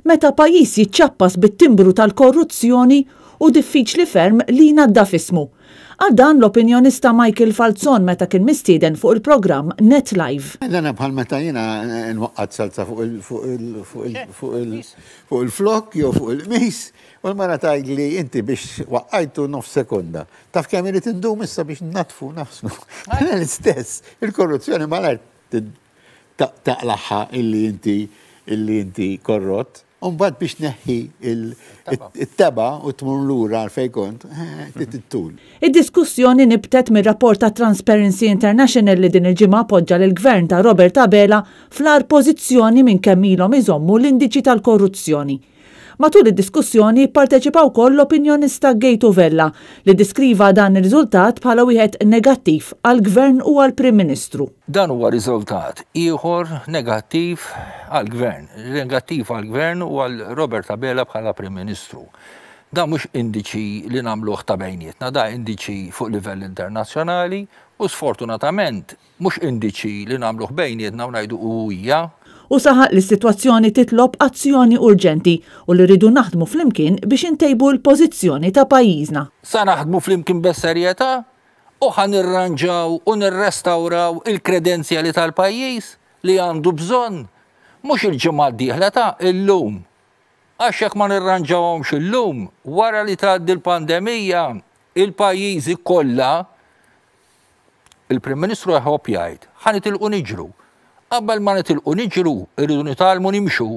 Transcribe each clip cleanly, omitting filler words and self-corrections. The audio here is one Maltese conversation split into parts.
meta pajjiż jiċċappas bit-timbru tal-korruzzjoni u diffiċli ferm li jnaddaf ismu. Għal dan l-opinjonista Michael Falzon meta kien mistieden fuq il-programm Net Live. Dana bħal meta jiena nwaqqat salsa fuq il-flok jew fuq il-qmis u l-mara tgħidli inti biex waqqajtu nofs sekonda. Taf kemm irid indum issa biex natfu nafsnu. L-istess, il-korruzzjoni malajr taqlaħħa illi inti korrott. Mbagħad biex tneħħi t-tebgħa u tmur lura għal fejn kont, tittul. Id-diskussjoni nibtet mir-rapport ta' Transparency International li din il-ġimgħa appoġġa lill-Gvern ta' Robert Abela fl-ar pożizzjoni minn kemm ilhom iżommu l-indiċi tal-korruzzjoni. Matul id-diskussjoni pparteċipaw wkoll l-opinjonista Vella li diskriva dan ir-riżultat bħala wieħed negattiv għall-Gvern u għall-Prim Ministru. Dan huwa riżultat ieħor negattiv għall-Gvern, negattiv għall-Gvern u għal Robert Abela bħala Prim Ministru. Dan mhux indiċi li nagħmluh ta' bejnietna, da indiċi fuq livell internazzjonali u sfortunatament mhux indiċi li nagħmluh bejnietna u ngħidu huwa. U saħaq li s-sitwazzjoni titlob azzjoni urġenti u li rridu naħdmu flimkien biex intejbu l-pożizzjoni ta' pajjiżna. Sa naħdmu flimkien b'serjetà u ħanirranġaw u nirrestawraw il-kredenzjali tal-pajjiż li għandu bżonn mhux il-ġimgħa d-dieħla ta' illum. Għax jekk ma nirranġawhomx illum wara li tgħaddi l-pandemija il-pajjiżi kollha il-Prim Ministru jħobb jgħid ħanitilqu niġru. Qabel ma nitilqu niġru, irridu nitalmu nimxu.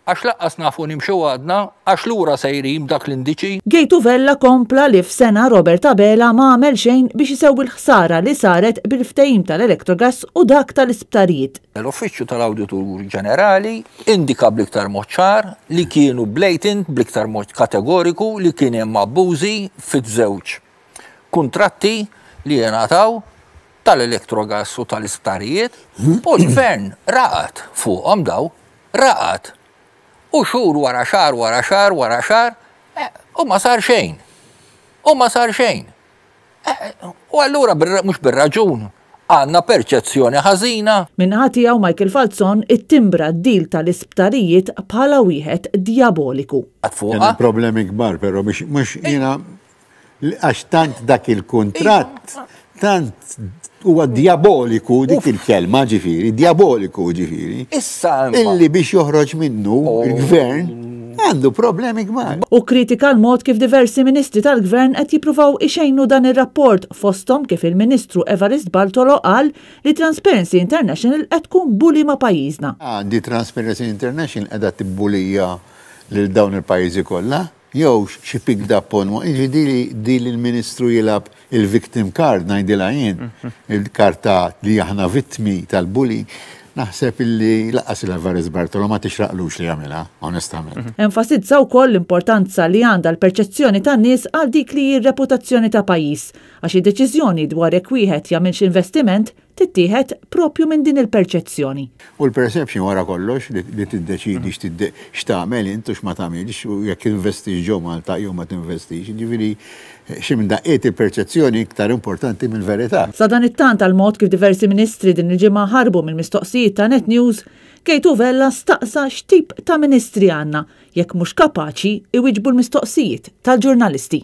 Għax laqqas nafu nimxu għadna, għax lura sejrim dak l-indiċi. Vella kompla li f'sena Robert Abela ma għamel xejn biex isewwi l-ħsara li saret bil-ftehim tal-elettrogas u dak tal-isptarijiet. L-Uffiċċju tal-Awditur Ġenerali indika bl-iktar mod ċar li kienu blatant, bl-iktar mod kategoriku li kien hemm abbużi fiż-żewġ kuntratti li jingħataw tal-elettrogas u tal-isptarijiet u l-Gvern raqat fuqhom daw, raqat. U xhur wara xahar wara xahar wara xahar u ma sar xejn. U ma sar xejn. U allura mhux bir-raġun għandna perċezzjoni ħażina. Min-naħa tiegħu Michael Falzon ittimbra d-dil tal-isptarijiet bħala wieħed diaboliku. Problemi kbar, però mhux jiena għax tant dak il-kuntratt tant huwa diaboliku dik il-kelma ġifieri, diaboliku ġifieri. Issa illi biex joħroġ minnu il-Gvern għandu problemi kbar. U kritika l-mod kif diversi ministri tal-Gvern qed jippruvaw ixejnu dan ir-rapport fosthom kif il-Ministru Evarist Bartolo qal li Transparency International qed tkun buli ma' pajjiżna. Di Transparency International qiegħda tibbulija lil dawn il-pajjiżi kollha. Jew xi picked up on di l-Ministru jilab il-victim card ngħidilha jien, il-karta li aħna vittmi tal-bully, naħseb illi laqqas il-Evarist Bartolo ma tixraqlux li jagħmilha, onestament. Enfasizza wkoll l-importanza li għandha l-perċezzjoni tan-nies għal dik li r-reputazzjoni ta' pajjiż, għax id-deċiżjoni dwar jekk wieħed jagħmilx investiment tittieħed propju minn din il-perċezzjoni. U l-perception wara kollox li tiddeċidi x'tagħmel int u x'ma tagħmilx u jekk investix ġew Malta jew ma tinvestix. Jiġifieri xi minn daqqiet il-perċezzjoni iktar importanti mill-verità. Sa dan it-tant għal mod kif diversi ministri din il-ġimgħa ħarbu mill-mistoqsijiet ta' Net News, Vella staqsa x'tip ta' ministri għandna jekk mhux kapaċi iwiġbu l-mistoqsijiet tal-ġurnalisti.